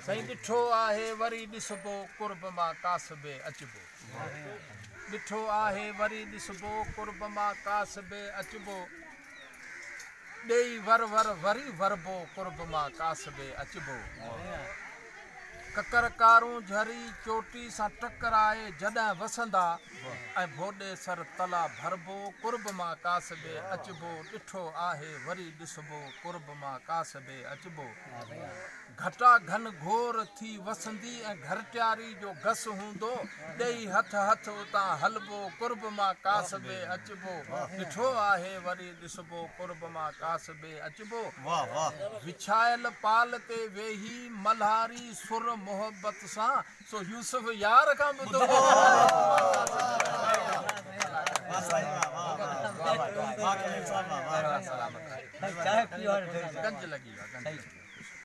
सही ॾिठो आहे वरी ॾिसबो कुर्ब मां कासबे अचबो ॾिठो आहे वरी ॾिसबो कुर्ब मां कासबे अचबो ॾेई वर वर वरी वरबो कुर्ब मां कासबे अचबो ककर कारूं झरी चोटी सां टकराए जॾहिं वसंदा ऐं भोॾे सर तला भरबो कुर्ब मां कासबे अचबो ॾिठो आहे वरी ॾिसबो कुर्ब मां कासबे अचबो घटा घन घोर थी वसंदी ऐं घरटियारी जो घस हूंदो ॾेई हथ हथ उतां हलबो कुर्ब मां कासबे अचबो ॾिठो आहे वरी ॾिसबो कुर्ब मां कासबे अचबो विछायल पाल ते वेही मल्हारी सुर मोहब्बत सां सो यूसुफ यार खां ॿुधो गंज लॻी